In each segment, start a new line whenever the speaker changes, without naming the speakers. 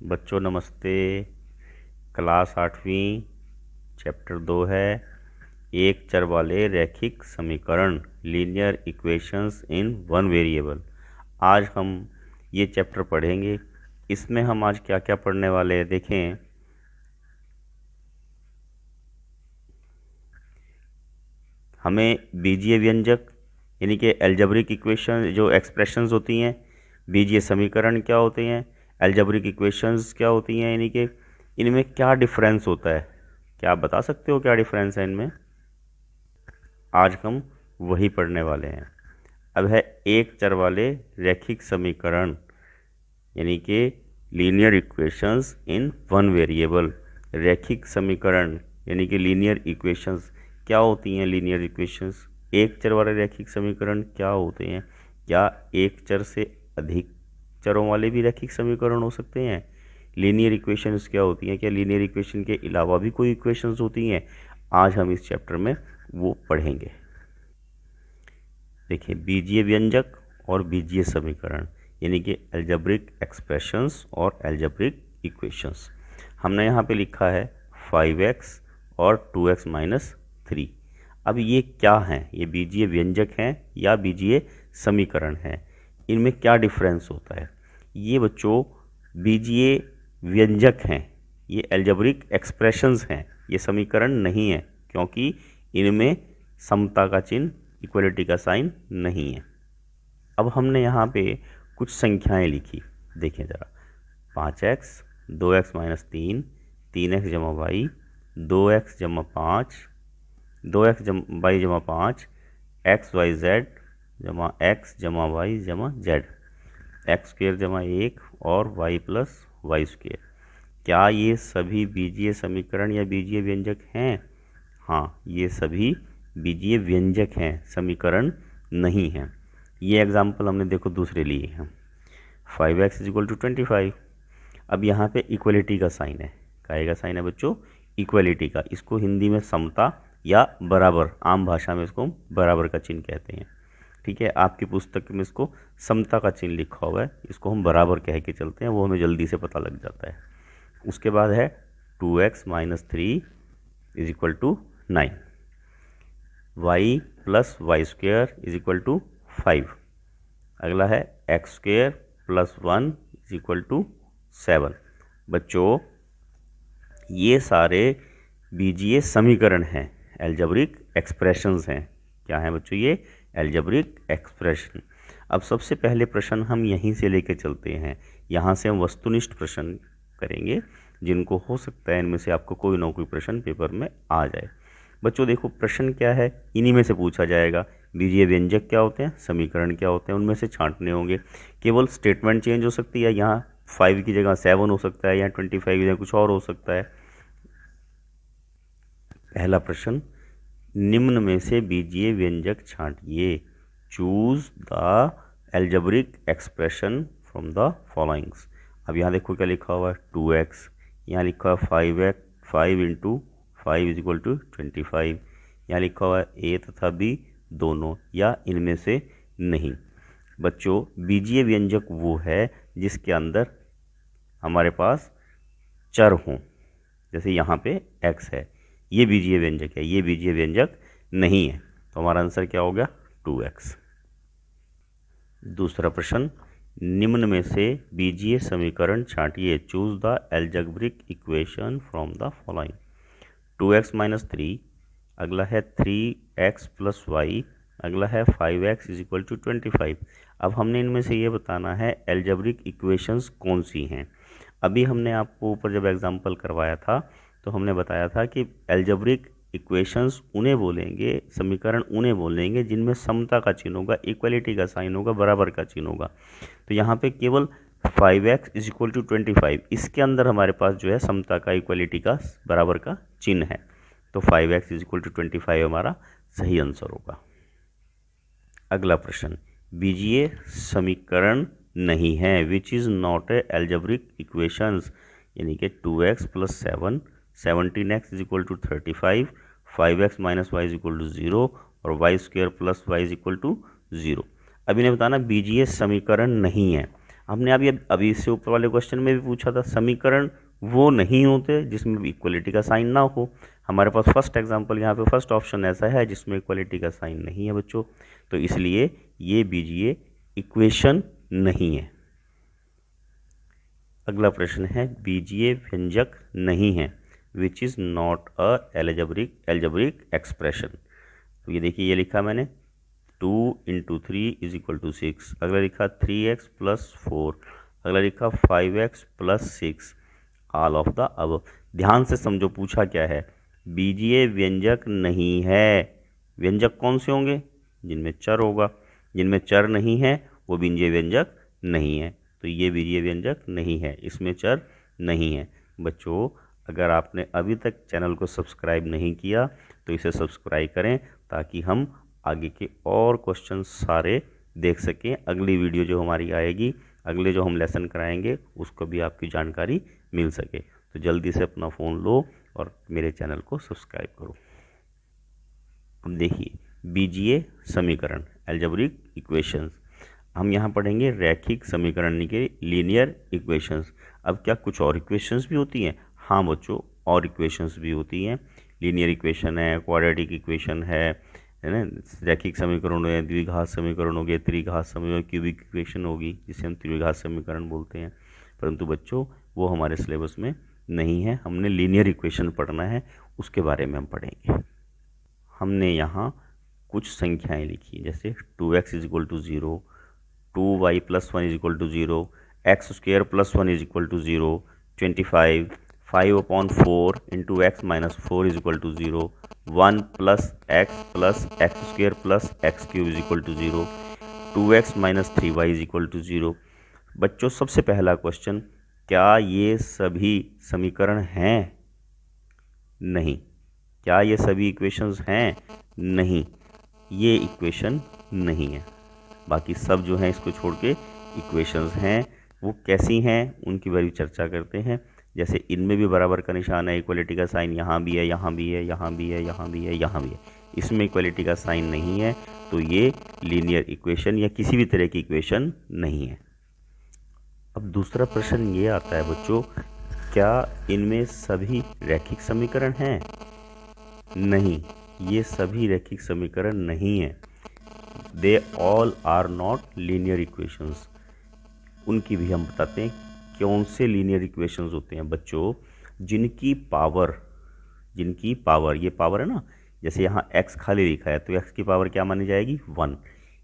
बच्चों नमस्ते। क्लास 8वीं चैप्टर 2 है एक चर वाले रैखिक समीकरण लीनियर इक्वेशंस इन वन वेरिएबल। आज हम ये चैप्टर पढ़ेंगे। इसमें हम आज क्या क्या पढ़ने वाले हैं देखें। हमें बीजीय व्यंजक यानी कि अलजेब्रिक इक्वेशन जो एक्सप्रेशंस होती हैं, बीजीय समीकरण क्या होते हैं, अलजेब्रिक इक्वेशंस क्या होती हैं, यानी कि इनमें क्या डिफरेंस होता है। क्या आप बता सकते हो क्या डिफरेंस है इनमें? आज हम वही पढ़ने वाले हैं। अब है एक चर वाले रैखिक समीकरण यानी कि लीनियर इक्वेशंस इन वन वेरिएबल। रैखिक समीकरण यानी कि लीनियर इक्वेशंस क्या होती हैं? लीनियर इक्वेशंस एक चर वाले रैखिक समीकरण क्या होते हैं? क्या एक चर से अधिक चरों वाले भी रैखिक समीकरण हो सकते हैं? लीनियर इक्वेशंस क्या होती हैं? क्या लीनियर इक्वेशन के अलावा भी कोई इक्वेशंस होती हैं? आज हम इस चैप्टर में वो पढ़ेंगे। देखिए, बीजीय व्यंजक और बीजीय समीकरण यानी कि अलजेब्रिक एक्सप्रेशंस और अलजेब्रिक इक्वेशंस। हमने यहाँ पे लिखा है 5x और 2x माइनस 3। अब ये क्या हैं? ये बीजीय व्यंजक हैं या बीजीय समीकरण हैं? इनमें क्या डिफरेंस होता है? ये बच्चों बीजीय व्यंजक हैं, ये अलजेब्रिक एक्सप्रेशंस हैं, ये समीकरण नहीं है, क्योंकि इनमें समता का चिन्ह, इक्वलिटी का साइन नहीं है। अब हमने यहाँ पे कुछ संख्याएं लिखी, देखें ज़रा। 5x, 2x माइनस 3, 3x जमा वाई, 2x जमा 5, 2x वाई जमा 5, एक्स वाई जेड जमा एक्स जमा वाई जमा जेड, एक्स स्क्वेयर जमा 1 और वाई प्लस वाई स्क्वेयर। क्या ये सभी बीजीय समीकरण या बीजीय व्यंजक हैं? हाँ, ये सभी बीजीय व्यंजक हैं, समीकरण नहीं हैं। ये एग्जाम्पल हमने देखो दूसरे लिए हैं। 5x is equal to 25। अब यहाँ पे इक्वलिटी का साइन है। काहे का साइन है बच्चों? इक्वलिटी का। इसको हिंदी में समता या बराबर, आम भाषा में इसको बराबर का चिन्ह कहते हैं। ठीक है, आपकी पुस्तक में इसको समता का चिन्ह लिखा हुआ है, इसको हम बराबर कह के चलते हैं, वो हमें जल्दी से पता लग जाता है। उसके बाद है 2x minus 3 is equal to 9, y plus y square is equal to 5। अगला है x square plus 1 is equal to 7। बच्चों ये सारे बीजीय समीकरण हैं, अलजेब्रिक एक्सप्रेशंस हैं। क्या हैं बच्चों? ये अलजेब्रिक एक्सप्रेशन। अब सबसे पहले प्रश्न हम यहीं से लेके चलते हैं, यहाँ से हम वस्तुनिष्ठ प्रश्न करेंगे, जिनको हो सकता है इनमें से आपको कोई ना कोई प्रश्न पेपर में आ जाए। बच्चों देखो, प्रश्न क्या है, इन्हीं में से पूछा जाएगा। बीजीय व्यंजक क्या होते हैं, समीकरण क्या होते हैं, उनमें से छांटने होंगे। केवल स्टेटमेंट चेंज हो सकती है, यहाँ 5 की जगह 7 हो सकता है, यहाँ 25 की जगह कुछ और हो सकता है। पहला प्रश्न, निम्न में से बीजीय व्यंजक छांटिए। Choose the algebraic expression from the followings. अब यहाँ देखो क्या लिखा हुआ है, 2x, यहाँ लिखा है 5x, 5 into 5 is equal to 25, यहाँ लिखा हुआ है ए तथा बी दोनों, या इनमें से नहीं। बच्चों बीजीय व्यंजक वो है जिसके अंदर हमारे पास चर हों, जैसे यहाँ पे x है, ये बीजीय व्यंजक है, ये बीजीय व्यंजक नहीं है, तो हमारा आंसर क्या हो गया? 2x। दूसरा प्रश्न, निम्न में से बीजीय समीकरण छांटिए। Choose the algebraic equation from the following. 2x minus 3, अगला है 3x प्लस वाई, अगला है 5x इज इक्वल टू 25। अब हमने इनमें से ये बताना है अलजेब्रिक इक्वेशंस कौन सी हैं। अभी हमने आपको ऊपर जब एग्जाम्पल करवाया था तो हमने बताया था कि अलजेब्रिक इक्वेशंस उन्हें बोलेंगे, समीकरण उन्हें बोलेंगे जिनमें समता का चिन्ह होगा, इक्वलिटी का साइन होगा, बराबर का चिन्ह होगा। तो यहाँ पे केवल 5x इज इक्वल टू 25, इसके अंदर हमारे पास जो है समता का, इक्वलिटी का, बराबर का चिन्ह है, तो 5x इज इक्वल टू 25 हमारा सही आंसर होगा। अगला प्रश्न, बीजीय समीकरण नहीं है, which is not a algebraic equations, यानी कि 2x plus 7, 17x is equal to 35, 5x minus y is equal to 0 और y square plus y is equal to 0। अब इन्हें बताना बीजीय समीकरण नहीं है। हमने अभी इससे ऊपर वाले क्वेश्चन में भी पूछा था, समीकरण वो नहीं होते जिसमें इक्वलिटी का साइन ना हो। हमारे पास फर्स्ट एग्जांपल यहाँ पे फर्स्ट ऑप्शन ऐसा है जिसमें इक्वलिटी का साइन नहीं है बच्चों, तो इसलिए ये बीजीय इक्वेशन नहीं है। अगला प्रश्न है बीजीय व्यंजक नहीं है, which is not a algebraic expression. तो ये देखिए, ये लिखा मैंने 2 × 3 = 6, अगला लिखा 3x + 4, अगला लिखा 5x + 6, ऑल ऑफ द अब। ध्यान से समझो पूछा क्या है, बीजीय व्यंजक नहीं है। व्यंजक कौन से होंगे? जिनमें चर होगा, जिनमें चर नहीं है वो बीजीय व्यंजक नहीं है। तो ये बीजीय व्यंजक नहीं है, इसमें चर नहीं है। बच्चों, अगर आपने अभी तक चैनल को सब्सक्राइब नहीं किया तो इसे सब्सक्राइब करें ताकि हम आगे के और क्वेश्चन सारे देख सकें। अगली वीडियो जो हमारी आएगी, अगले जो हम लेसन कराएंगे, उसको भी आपकी जानकारी मिल सके। तो जल्दी से अपना फ़ोन लो और मेरे चैनल को सब्सक्राइब करो। अब देखिए, बीजीय समीकरण, एल्जेब्रिक इक्वेशंस, हम यहाँ पढ़ेंगे रैखिक समीकरण के लीनियर इक्वेशंस। अब क्या कुछ और इक्वेशंस भी होती हैं? हाँ बच्चों, और इक्वेशंस भी होती हैं। लीनियर इक्वेशन है, क्वाड्रेटिक इक्वेशन है ना, रैखिक समीकरण है, द्विघात समीकरण हो गया, त्रिघात समीकरण, क्यूबिक इक्वेशन होगी जिसे हम त्रिघात समीकरण बोलते हैं। परंतु बच्चों, वो हमारे सिलेबस में नहीं है। हमने लीनियर इक्वेशन पढ़ना है, उसके बारे में हम पढ़ेंगे। हमने यहाँ कुछ संख्याएं लिखी, जैसे 2x = 0, 2y + 1 = 0, x² + 1 = 0, 25, 5/4 × x - 4 = 0, 1 + x + x² + x³ = 0, 2x - 3y = 0। बच्चों, सबसे पहला क्वेश्चन, क्या ये सभी समीकरण हैं? नहीं। क्या ये सभी इक्वेशंस हैं? नहीं, ये इक्वेशन नहीं है। बाकी सब जो हैं इसको छोड़ के इक्वेशंस हैं। वो कैसी हैं उनकी बारे में चर्चा करते हैं। जैसे इनमें भी बराबर का निशान है, इक्वलिटी का साइन यहाँ भी है, यहाँ भी है, यहाँ भी है, यहाँ भी है, यहाँ भी है। इसमें इक्वलिटी का साइन नहीं है, तो ये लीनियर इक्वेशन या किसी भी तरह की इक्वेशन नहीं है। अब दूसरा प्रश्न ये आता है बच्चों, क्या इनमें सभी रैखिक समीकरण हैं? नहीं, ये सभी रैखिक समीकरण नहीं है। They all are not linear equations. उनकी भी हम बताते हैं कौन से लीनियर इक्वेशंस होते हैं बच्चों, जिनकी पावर, ये पावर है ना, जैसे यहाँ x खाली लिखा है तो x की पावर क्या मानी जाएगी? 1।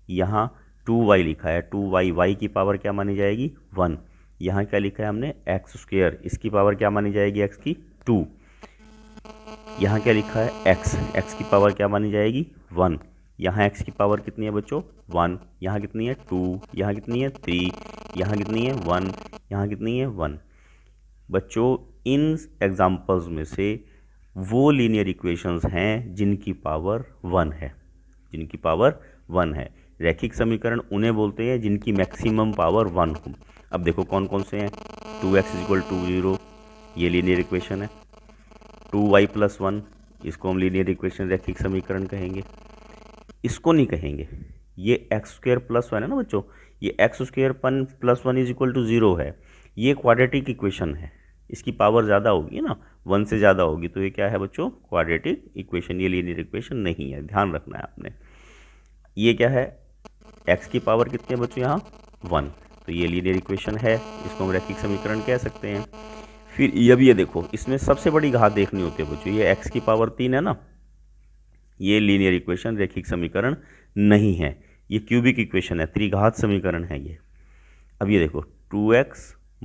यहाँ 2y लिखा है, 2y, y की पावर क्या मानी जाएगी? 1। यहाँ क्या लिखा है हमने? x², इसकी पावर क्या मानी जाएगी? x की 2। यहाँ क्या लिखा है? x की पावर क्या मानी जाएगी? 1। यहाँ x की पावर कितनी है बच्चों? 1। यहाँ कितनी है? 2। यहाँ कितनी है? 3। यहाँ कितनी है? 1। यहाँ कितनी है? 1। बच्चों, इन एग्जाम्पल्स में से वो लीनियर इक्वेशंस हैं जिनकी पावर 1 है, जिनकी पावर 1 है। रैखिक समीकरण उन्हें बोलते हैं जिनकी मैक्सिमम पावर 1 हो। अब देखो कौन कौन से हैं। 2x = 0, ये लीनियर इक्वेशन है। 2y + 1, इसको हम लीनियर इक्वेशन रैखिक समीकरण कहेंगे। इसको नहीं कहेंगे, ये x² + 1 है ना बच्चों, ये x² + 1 = 0 है। ये क्वाड्रेटिक इक्वेशन है, इसकी पावर ज़्यादा होगी ना, 1 से ज़्यादा होगी, तो ये क्या है बच्चों? Quadratic equation. ये लीनियर इक्वेशन नहीं है, ध्यान रखना है आपने। ये क्या है? x की पावर कितनी है बच्चों? यहाँ 1, तो ये लीनियर इक्वेशन है, इसको हम रैखिक समीकरण कह सकते हैं। फिर ये देखो, इसमें सबसे बड़ी घात देखनी होती है बच्चों, ये x की पावर 3 है ना, ये लीनियर इक्वेशन रैखिक समीकरण नहीं है, ये क्यूबिक इक्वेशन है, त्रिघात समीकरण है ये। अब ये देखो 2x -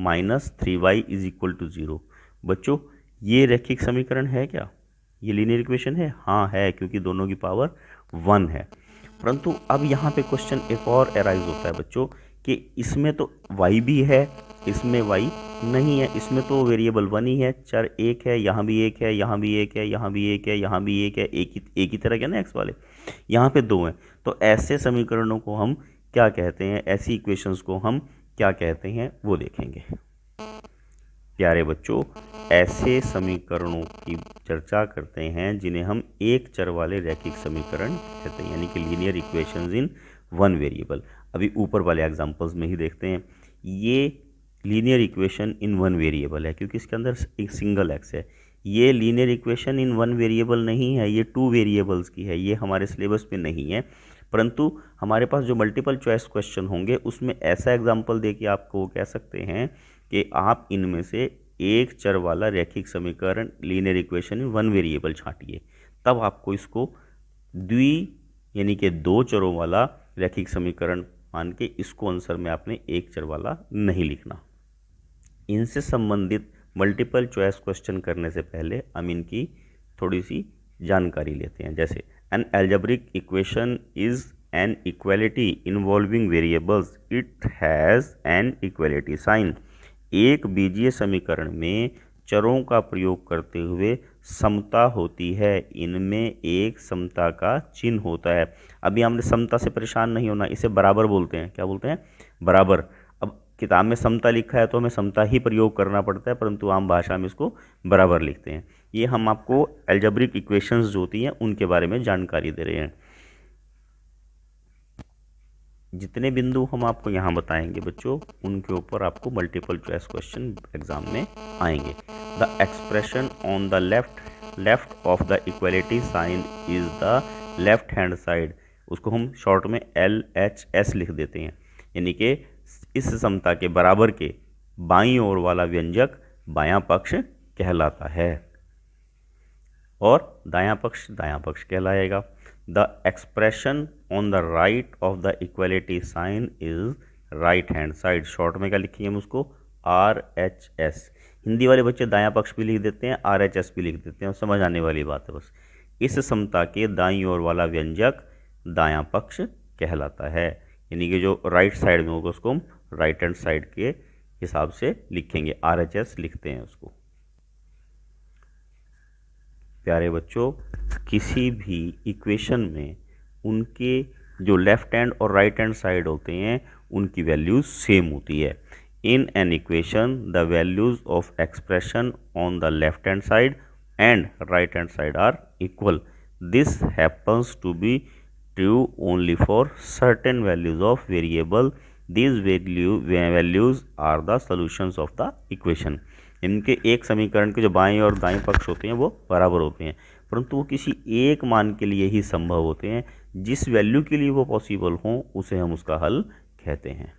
3y = 0। बच्चों, ये रैखिक समीकरण है क्या? ये लीनियर इक्वेशन है? हाँ है, क्योंकि दोनों की पावर 1 है। परंतु अब यहाँ पे क्वेश्चन एक और एराइज होता है बच्चों कि इसमें तो y भी है, इसमें y नहीं है, इसमें तो वेरिएबल 1 ही है, चर 1 है, यहाँ भी 1 है, यहाँ भी 1 है, यहाँ भी 1 है, यहाँ भी 1 है, एक ही तरह के ना x वाले, यहाँ पे 2 हैं। तो ऐसे समीकरणों को हम क्या कहते हैं, ऐसी इक्वेशंस को हम क्या कहते हैं, वो देखेंगे। प्यारे बच्चों, ऐसे समीकरणों की चर्चा करते हैं जिन्हें हम एक चर वाले रैखिक समीकरण कहते हैं, यानी कि लीनियर इक्वेशंस इन 1 वेरिएबल। अभी ऊपर वाले एग्जांपल्स में ही देखते हैं। ये linear equation in one variable है क्योंकि इसके अंदर एक सिंगल एक्स है। ये linear equation in one variable नहीं है, ये टू वेरिएबल्स की है। ये हमारे सिलेबस में नहीं है, परंतु हमारे पास जो मल्टीपल चॉइस क्वेश्चन होंगे उसमें ऐसा एग्जाम्पल दे के आपको वो कह सकते हैं कि आप इनमें से एक चर वाला रैखिक समीकरण linear equation in one variable छांटिए, तब आपको इसको द्वि यानी कि दो चरों वाला रैखिक समीकरण मान के इसको आंसर में आपने एक चर वाला नहीं लिखना। इनसे संबंधित मल्टीपल चॉइस क्वेश्चन करने से पहले हम इनकी थोड़ी सी जानकारी लेते हैं। जैसे an algebraic equation is an equality involving variables, it has an equality sign. एक बीजीय समीकरण में चरों का प्रयोग करते हुए समता होती है, इनमें एक समता का चिन्ह होता है। अभी हमने समता से परेशान नहीं होना, इसे बराबर बोलते हैं। क्या बोलते हैं? बराबर। अब किताब में समता लिखा है तो हमें समता ही प्रयोग करना पड़ता है, परंतु आम भाषा में इसको बराबर लिखते हैं। ये हम आपको एल्जेब्रिक इक्वेशंस जो होती हैं उनके बारे में जानकारी दे रहे हैं। जितने बिंदु हम आपको यहाँ बताएंगे बच्चों, उनके ऊपर आपको मल्टीपल चॉइस क्वेश्चन एग्जाम में आएंगे। The expression on the left of the equality sign is the left hand side. उसको हम शॉर्ट में LHS लिख देते हैं, यानी कि इस समता के बराबर के बाईं ओर वाला व्यंजक बायां पक्ष कहलाता है और दायां पक्ष कहलाएगा। The expression on the right of the equality sign is right hand side. Short में क्या लिखेंगे हम उसको? RHS। हिंदी वाले बच्चे दायां पक्ष भी लिख देते हैं, RHS भी लिख देते हैं, समझ आने वाली बात है बस। इस समता के दाईं ओर वाला व्यंजक दायां पक्ष कहलाता है, यानी कि जो राइट साइड में होगा उसको हम राइट हैंड साइड के हिसाब से लिखेंगे, RHS लिखते हैं उसको। प्यारे बच्चों, किसी भी इक्वेशन में उनके जो लेफ्ट हैंड और राइट हैंड साइड होते हैं उनकी वैल्यूज सेम होती है। In an equation the values of expression on the left hand side and right hand side are equal. This happens to be true only for certain values of variable. These values are the solutions of the equation. इनके एक समीकरण के जो बाएं और दाएं पक्ष होते हैं वो बराबर होते हैं, परंतु वो किसी एक मान के लिए ही संभव होते हैं। जिस वैल्यू के लिए वो पॉसिबल हों उसे हम उसका हल कहते हैं।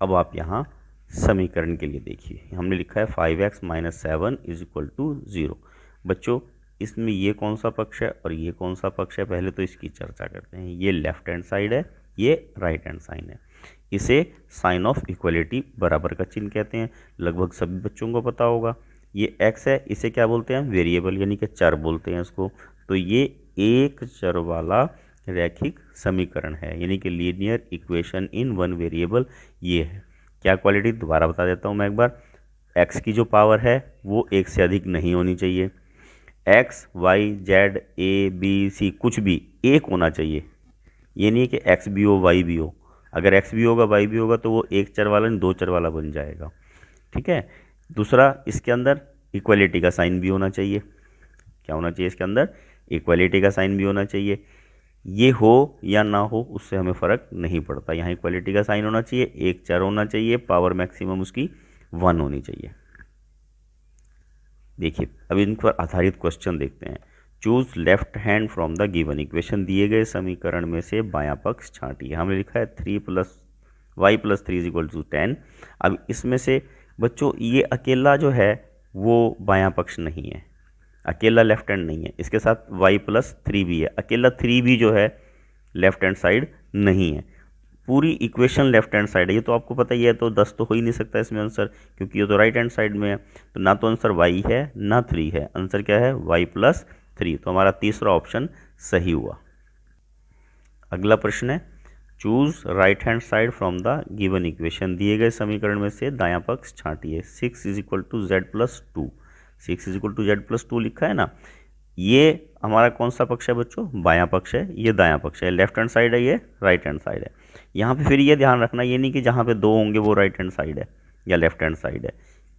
अब आप यहाँ समीकरण के लिए देखिए, हमने लिखा है 5x - 7 = 0। बच्चों, इसमें ये कौन सा पक्ष है और ये कौन सा पक्ष है, पहले तो इसकी चर्चा करते हैं। ये लेफ्ट हैंड साइड है, ये राइट हैंड साइड है। इसे साइन ऑफ इक्वलिटी बराबर का चिन्ह कहते हैं, लगभग सभी बच्चों को पता होगा। ये x है, इसे क्या बोलते हैं? वेरिएबल, यानी कि चर बोलते हैं इसको। तो ये एक चर वाला रैखिक समीकरण है, यानी कि linear equation in one variable ये है। क्या क्वालिटी, दोबारा बता देता हूँ मैं एक बार। x की जो पावर है वो एक से अधिक नहीं होनी चाहिए। x, y, z, a, b, c कुछ भी एक होना चाहिए, ये नहीं कि x भी हो y भी हो। अगर x भी होगा y भी होगा तो वो एक चर वाला नहीं दो चर वाला बन जाएगा, ठीक है। दूसरा, इसके अंदर इक्वलिटी का साइन भी होना चाहिए। क्या होना चाहिए इसके अंदर? इक्वलिटी का साइन भी होना चाहिए। ये हो या ना हो उससे हमें फ़र्क नहीं पड़ता, यहाँ इक्वलिटी का साइन होना चाहिए, एक चर होना चाहिए, पावर मैक्सिमम उसकी 1 होनी चाहिए। देखिए, अब इन पर आधारित क्वेश्चन देखते हैं। Choose left hand from the given equation. दिए गए समीकरण में से बायां पक्ष छांटिए। हमने लिखा है 3 + y + 3 = 10। अब इसमें से बच्चों ये अकेला जो है वो बायां पक्ष नहीं है, अकेला लेफ्ट हैंड नहीं है, इसके साथ y + 3 भी है। अकेला 3 भी जो है लेफ्ट हैंड साइड नहीं है, पूरी इक्वेशन लेफ्ट हैंड साइड है। ये तो आपको पता ही है, तो 10 तो हो ही नहीं सकता इसमें आंसर, क्योंकि ये तो राइट हैंड साइड में है। तो ना तो आंसर y है ना 3 है, आंसर क्या है? y + 3। तो हमारा तीसरा ऑप्शन सही हुआ। अगला प्रश्न है, choose right hand side from the given equation. दिए गए समीकरण में से दायां पक्ष छांटिए। 6 = z + 2। 6 = z + 2 लिखा है ना, ये हमारा कौन सा पक्ष है बच्चों? बायां पक्ष है, ये दायां पक्ष है। लेफ्ट हैंड साइड है, ये राइट हैंड साइड है। यहाँ पे फिर ये ध्यान रखना, ये नहीं कि जहाँ पे 2 होंगे वो राइट हैंड साइड है या लेफ्ट हैंड साइड है।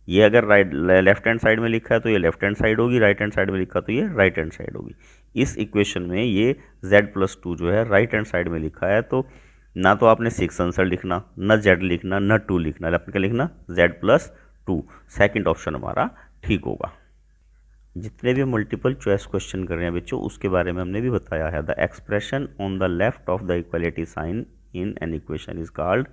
ये अगर लेफ्ट हैंड साइड में लिखा है तो ये लेफ्ट हैंड साइड होगी, राइट हैंड साइड में लिखा तो ये राइट हैंड साइड होगी। इस इक्वेशन में ये z + 2 जो है राइट हैंड साइड में लिखा है, तो ना तो आपने 6 आंसर लिखना, न Z लिखना, न 2 लिखना, आपने क्या लिखना Z+2। सेकंड ऑप्शन हमारा ठीक होगा। जितने भी मल्टीपल चॉइस क्वेश्चन कर रहे हैं बच्चों उसके बारे में हमने भी बताया है। The expression on the left of the equality sign in an equation is called,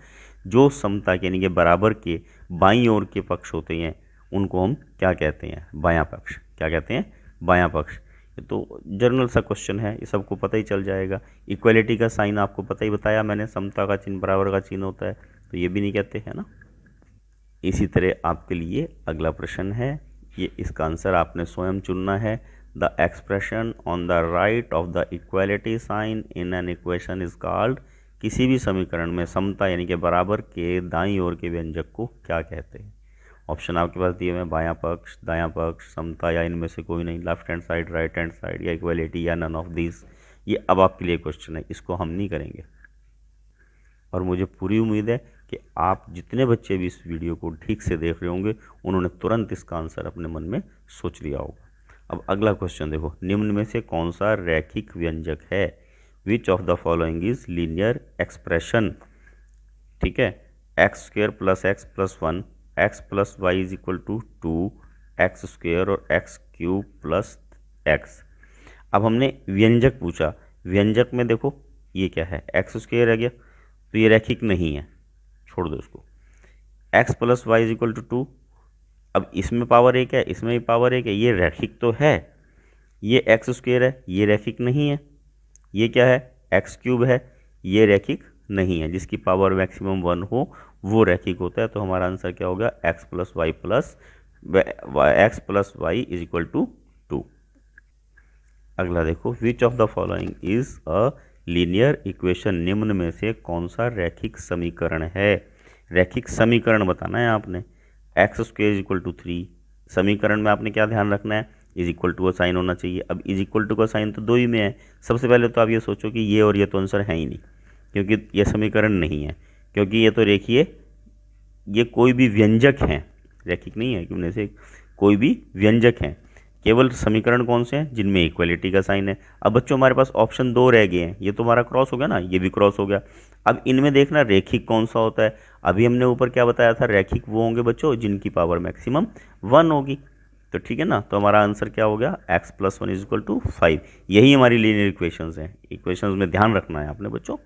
जो समता यानी कि बराबर के बाईं ओर के पक्ष होते हैं उनको हम क्या कहते हैं, बायां पक्ष। क्या कहते हैं, बायां पक्ष। ये तो जनरल सा क्वेश्चन है, ये सबको पता ही चल जाएगा। इक्वलिटी का साइन आपको पता ही बताया मैंने, समता का चिन्ह बराबर का चिन्ह होता है, तो ये भी नहीं कहते हैं ना। इसी तरह आपके लिए अगला प्रश्न है, ये इसका आंसर आपने स्वयं चुनना है। The expression on the right of the equality sign in an equation is called, किसी भी समीकरण में समता यानी कि बराबर के दाईं ओर के व्यंजक को क्या कहते हैं। ऑप्शन आपके पास दिए हुए हैं, बायां पक्ष, दायां पक्ष, समता या इनमें से कोई नहीं, left hand side, right hand side, या इक्वालिटी, या नन ऑफ दिस। ये अब आपके लिए क्वेश्चन है, इसको हम नहीं करेंगे। और मुझे पूरी उम्मीद है कि आप जितने बच्चे भी इस वीडियो को ठीक से देख रहे होंगे उन्होंने तुरंत इसका आंसर अपने मन में सोच लिया होगा। अब अगला क्वेश्चन देखो, निम्न में से कौन सा रैखिक व्यंजक है। Which of the following is linear expression. ठीक है, x² + x + 1, x + y = 2, x² और x³ + x। अब हमने व्यंजक पूछा, व्यंजक में देखो ये क्या है, x² रह गया, तो ये रैखिक नहीं है, छोड़ दो इसको। x + y = 2, अब इसमें पावर 1 है, इसमें भी पावर 1 है, ये रैखिक तो है। ये x² है, ये रैखिक नहीं है। ये क्या है, x³ है, ये रैखिक नहीं है। जिसकी पावर मैक्सिमम 1 हो वो रैखिक होता है। तो हमारा आंसर क्या होगा, x + y = 2। अगला देखो, which of the following is a linear equation, निम्न में से कौन सा रैखिक समीकरण है। रैखिक समीकरण बताना है आपने। x² = 3, समीकरण में आपने क्या ध्यान रखना है, इज इक्वल टू का साइन होना चाहिए। अब इज इक्वल टू का साइन तो दो ही में है। सबसे पहले तो आप ये सोचो कि ये और ये तो आंसर है ही नहीं, क्योंकि ये समीकरण नहीं है, क्योंकि ये तो देखिए ये कोई भी व्यंजक हैं, रैखिक नहीं है, क्योंकि से कोई भी व्यंजक हैं। केवल समीकरण कौन से हैं, जिनमें इक्वलिटी का साइन है। अब बच्चों हमारे पास ऑप्शन 2 रह गए हैं, ये तो हमारा क्रॉस हो गया ना, ये भी क्रॉस हो गया। अब इनमें देखना रेखिक कौन सा होता है। अभी हमने ऊपर क्या बताया था, रेखिक वो होंगे बच्चों जिनकी पावर मैक्सिमम 1 होगी। तो ठीक है ना, तो हमारा आंसर क्या हो गया, x + 1 = 5। यही हमारी लीनियर इक्वेशंस हैं। इक्वेशंस में ध्यान रखना है आपने बच्चों।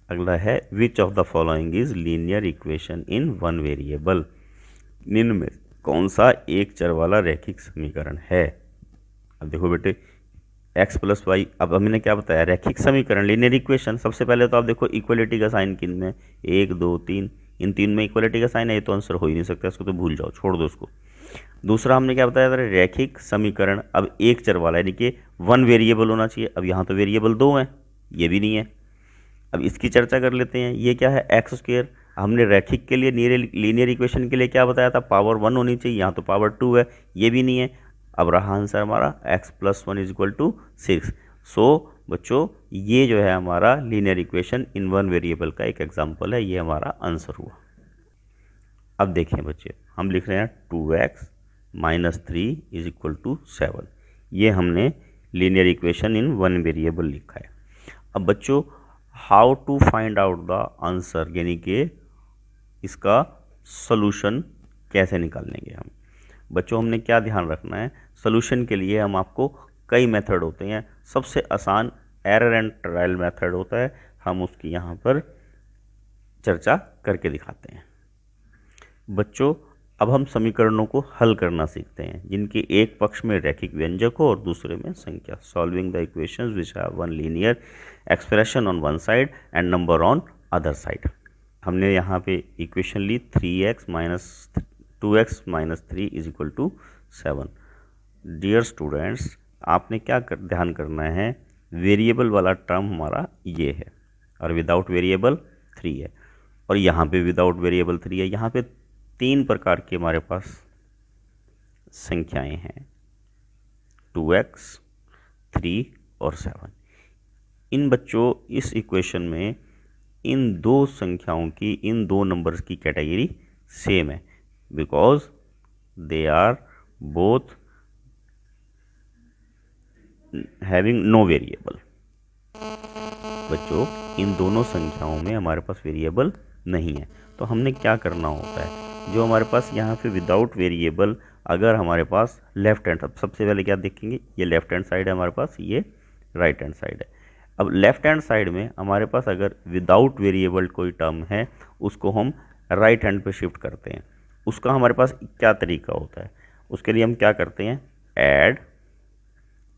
अगला है, which of the following is linear equation in 1 variable, निम्न में कौन सा एक चर वाला रैखिक समीकरण है। अब देखो बेटे, x + y, अब हमने क्या बताया, रैखिक समीकरण, लीनियर इक्वेशन। सबसे पहले तो आप देखो इक्वलिटी का साइन किन में, 1 2 3, इन 3 में इक्वलिटी का साइन है, ये तो आंसर हो ही नहीं सकता, इसको तो भूल जाओ, छोड़ दो उसको। दूसरा हमने क्या बताया था, रैखिक समीकरण। अब एक चर वाला यानी कि 1 वेरिएबल होना चाहिए। अब यहाँ तो वेरिएबल 2 हैं, ये भी नहीं है। अब इसकी चर्चा कर लेते हैं, ये क्या है, x²। हमने रैखिक के लिए लीनियर इक्वेशन के लिए क्या बताया था, पावर 1 होनी चाहिए, यहाँ तो पावर 2 है, ये भी नहीं है। अब रहा आंसर हमारा x + 1 = 6। सो बच्चों ये जो है हमारा लीनियर इक्वेशन इन 1 वेरिएबल का एक एग्जांपल है, ये हमारा आंसर हुआ। अब देखें बच्चे, हम लिख रहे हैं 2x - 3 = 7। ये हमने लीनियर इक्वेशन इन 1 वेरिएबल लिखा है। अब बच्चों how to find out the answer, यानी कि इसका सॉल्यूशन कैसे निकालेंगे हम। बच्चों हमने क्या ध्यान रखना है, सॉल्यूशन के लिए हम आपको कई मेथड होते हैं। सबसे आसान एरर एंड ट्रायल मेथड होता है, हम उसकी यहाँ पर चर्चा करके दिखाते हैं। बच्चों अब हम समीकरणों को हल करना सीखते हैं जिनके एक पक्ष में रैखिक व्यंजक हो और दूसरे में संख्या। Solving the equations which have one linear expression on one side and number on other side. हमने यहाँ पे इक्वेशन ली 2x - 3 = 7। डियर स्टूडेंट्स, आपने क्या ध्यान करना है, वेरिएबल वाला टर्म हमारा ये है और विदाउट वेरिएबल 3 है, और यहाँ पे विदाउट वेरिएबल 3 है। यहाँ पे 3 प्रकार की हमारे पास संख्याएं हैं, 2x, 3 और 7। इन बच्चों इस इक्वेशन में इन दो संख्याओं की, इन दो नंबर्स की कैटेगरी सेम है, because they are both having no variable. बच्चों इन दोनों संख्याओं में हमारे पास वेरिएबल नहीं है, तो हमने क्या करना होता है, जो हमारे पास यहाँ पे विदाउट वेरिएबल अगर हमारे पास लेफ्ट हैंड, सबसे पहले क्या देखेंगे, ये लेफ्ट हैंड साइड है हमारे पास, ये राइट हैंड साइड है। अब लेफ्ट हैंड साइड में हमारे पास अगर विदाउट वेरिएबल कोई टर्म है उसको हम राइट हैंड पे शिफ्ट करते हैं। उसका हमारे पास क्या तरीका होता है, उसके लिए हम क्या करते हैं, ऐड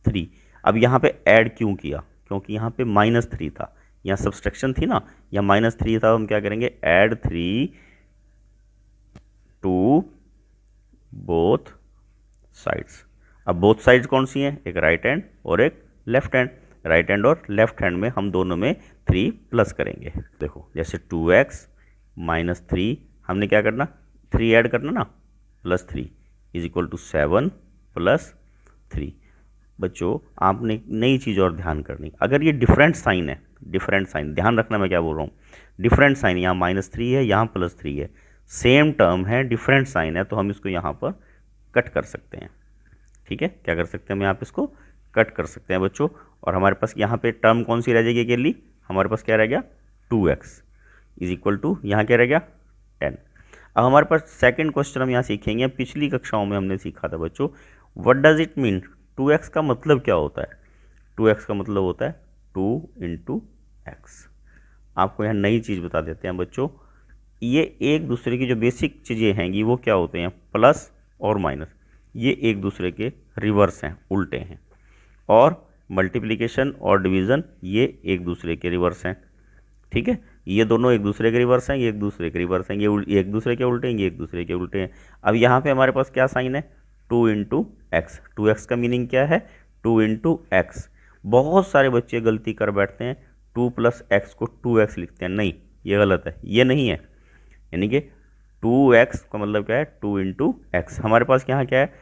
3। अब यहाँ पे ऐड क्यों किया, क्योंकि यहाँ पे -3 था, यहाँ सब्सट्रैक्शन थी ना, या -3 था, हम क्या करेंगे, ऐड 3 टू बोथ साइड्स। अब बोथ साइड्स कौन सी हैं, एक राइट हैंड और एक लेफ्ट हैंड। राइट हैंड और लेफ्ट हैंड में हम दोनों में 3 प्लस करेंगे। देखो जैसे 2x - 3, हमने क्या करना, 3 ऐड करना ना, +3 = 7 + 3। बच्चों आपने नई चीज़ और ध्यान करनी, अगर ये डिफरेंट साइन है, डिफरेंट साइन ध्यान रखना मैं क्या बोल रहा हूँ, डिफरेंट साइन, यहाँ -3 है, यहाँ +3 है, सेम टर्म है, डिफरेंट साइन है, तो हम इसको यहाँ पर कट कर सकते हैं। ठीक है, क्या कर सकते हैं, हम यहाँ पे इसको कट कर सकते हैं बच्चों। और हमारे पास यहाँ पे टर्म कौन सी रह जाएगी अकेली, हमारे पास क्या रह गया, 2x = यहाँ क्या रह गया, 10। अब हमारे पास सेकंड क्वेश्चन हम यहाँ सीखेंगे, पिछली कक्षाओं में हमने सीखा था बच्चों, what does it mean, 2x का मतलब क्या होता है। 2x का मतलब होता है 2 × x। आपको यहाँ नई चीज़ बता देते हैं बच्चों, ये एक दूसरे की जो बेसिक चीज़ें हैंगी वो क्या होते हैं, प्लस और माइनस, ये एक दूसरे के रिवर्स हैं, उल्टे हैं। और मल्टीप्लिकेशन और डिवीज़न ये एक दूसरे के रिवर्स हैं। ठीक है, ये दोनों एक दूसरे के रिवर्स हैं, ये एक दूसरे के रिवर्स हैं, ये एक दूसरे के उल्टे हैं, ये एक दूसरे के उल्टे हैं। अब यहाँ पे हमारे पास क्या साइन है, 2 × x। 2x का मीनिंग क्या है, 2 × x। बहुत सारे बच्चे गलती कर बैठते हैं, 2 + x को 2x लिखते हैं, नहीं ये गलत है, ये नहीं है। यानी कि 2x का मतलब क्या है, 2 × x। हमारे पास यहाँ क्या है,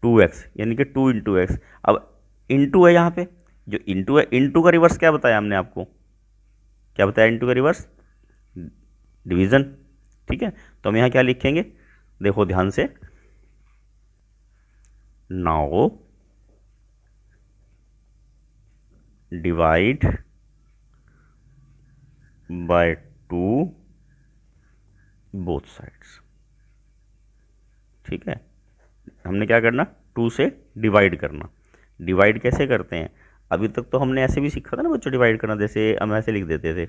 2x, यानी कि 2 × x। अब इंटू है यहाँ पे, जो इंटू है, इंटू का रिवर्स क्या बताया हमने आपको, क्या बताया इंटू का रिवर्स, डिवीज़न। ठीक है, तो हम यहाँ क्या लिखेंगे, देखो ध्यान से, now divide by 2 both sides. ठीक है, हमने क्या करना, 2 से डिवाइड करना। डिवाइड कैसे करते हैं, अभी तक तो हमने ऐसे भी सीखा था ना बच्चों डिवाइड करना, जैसे हम ऐसे लिख देते थे,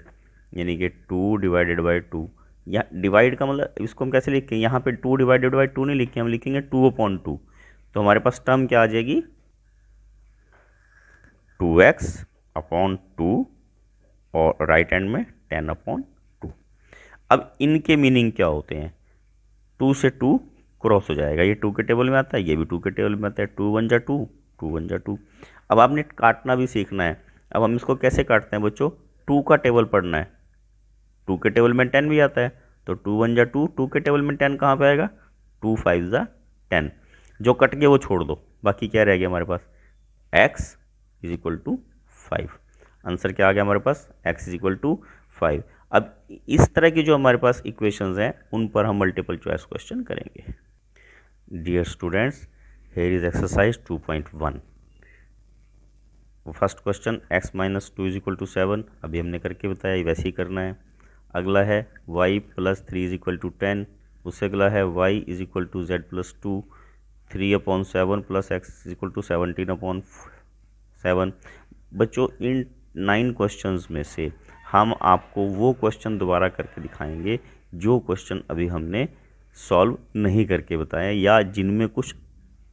यानी कि 2 / 2। या डिवाइड का मतलब इसको हम कैसे लिखेंगे, यहाँ पे 2 / 2 नहीं लिखेंगे, हम लिखेंगे 2/2। तो हमारे पास टर्म क्या आ जाएगी, 2x/2 और राइट हैंड में 10/2। अब इनके मीनिंग क्या होते हैं, 2 से 2 क्रॉस हो जाएगा, ये 2 के टेबल में आता है, ये भी 2 के टेबल में आता है, 2 × 1 = 2, 2 × 1 = 2। अब आपने काटना भी सीखना है। अब हम इसको कैसे काटते हैं बच्चों, 2 का टेबल पढ़ना है, 2 के टेबल में 10 भी आता है, तो 2 × 1 = 2, 2 के टेबल में 10 कहाँ पे आएगा, 2 × 5 = 10। जो कट गया वो छोड़ दो, बाकी क्या रह गया हमारे पास, x = 5। आंसर क्या आ गया हमारे पास, x = 5। अब इस तरह की जो हमारे पास इक्वेशंस हैं उन पर हम मल्टीपल चॉइस क्वेश्चन करेंगे। Dear students, here is exercise 2.1। First question, x - 2 = 7, अभी हमने करके बताया, वैसे ही करना है। अगला है y + 3 = 10, उससे अगला है y = z + 2, 3/7 + x = 17/7। बच्चों इन 9 क्वेश्चंस में से हम आपको वो क्वेश्चन दोबारा करके दिखाएंगे जो क्वेश्चन अभी हमने सॉल्व नहीं करके बताए, या जिनमें कुछ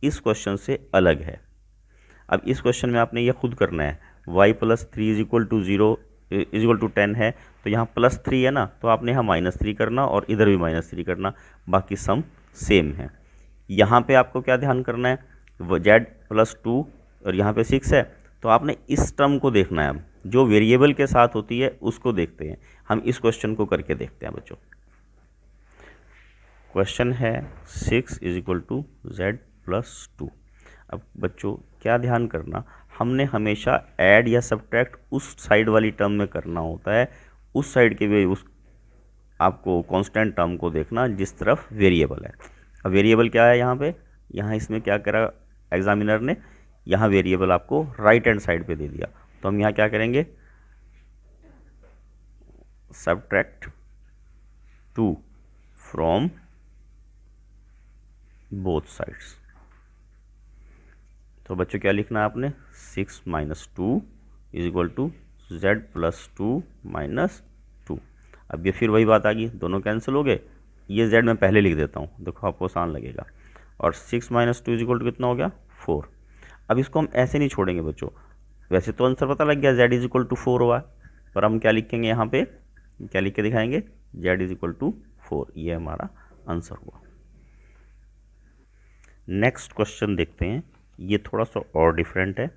इस क्वेश्चन से अलग है। अब इस क्वेश्चन में आपने ये खुद करना है, y + 3 = 0 = 10 है, तो यहाँ +3 है ना, तो आपने यहाँ -3 करना और इधर भी -3 करना, बाकी सम सेम है। यहाँ पे आपको क्या ध्यान करना है, z + 2 और यहाँ पे 6 है, तो आपने इस टर्म को देखना है। अब जो वेरिएबल के साथ होती है उसको देखते हैं, हम इस क्वेश्चन को करके देखते हैं बच्चों। क्वेश्चन है 6 = z + 2। अब बच्चों क्या ध्यान करना, हमने हमेशा ऐड या सब्ट्रैक्ट उस साइड वाली टर्म में करना होता है, उस साइड के वे उस आपको कांस्टेंट टर्म को देखना जिस तरफ वेरिएबल है। अब वेरिएबल क्या है यहाँ पे, यहाँ इसमें क्या करा एग्जामिनर ने, यहाँ वेरिएबल आपको राइट हैंड साइड पे दे दिया, तो हम यहाँ क्या करेंगे, सब्ट्रैक्ट 2 फ्रॉम बोथ साइड्स। तो बच्चों क्या लिखना है आपने, 6 minus 2 is equal to z plus 2 minus 2। अब ये फिर वही बात आ गई, दोनों कैंसिल हो गए, ये z मैं पहले लिख देता हूँ, देखो आपको आसान लगेगा। और 6 माइनस 2 इज इक्वल टू कितना हो गया, 4। अब इसको हम ऐसे नहीं छोड़ेंगे बच्चों, वैसे तो आंसर पता लग गया z इज इक्वल टू 4 हुआ, पर हम क्या लिखेंगे यहाँ पे, क्या लिख के दिखाएंगे, z इज इक्वल टू 4, ये हमारा आंसर हुआ। नेक्स्ट क्वेश्चन देखते हैं, ये थोड़ा सा और डिफरेंट है,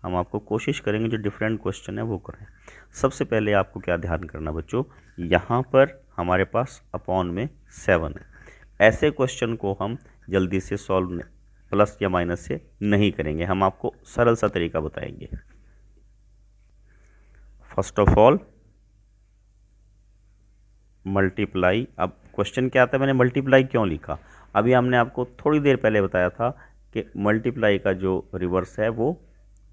हम आपको कोशिश करेंगे जो डिफरेंट क्वेश्चन है वो करें। सबसे पहले आपको क्या ध्यान करना बच्चों, यहाँ पर हमारे पास अपॉन में 7 है, ऐसे क्वेश्चन को हम जल्दी से सॉल्व प्लस या माइनस से नहीं करेंगे, हम आपको सरल सा तरीका बताएंगे। फर्स्ट ऑफ ऑल मल्टीप्लाई, अब क्वेश्चन क्या आता है, मैंने मल्टीप्लाई क्यों लिखा, अभी हमने आपको थोड़ी देर पहले बताया था कि मल्टीप्लाई का जो रिवर्स है वो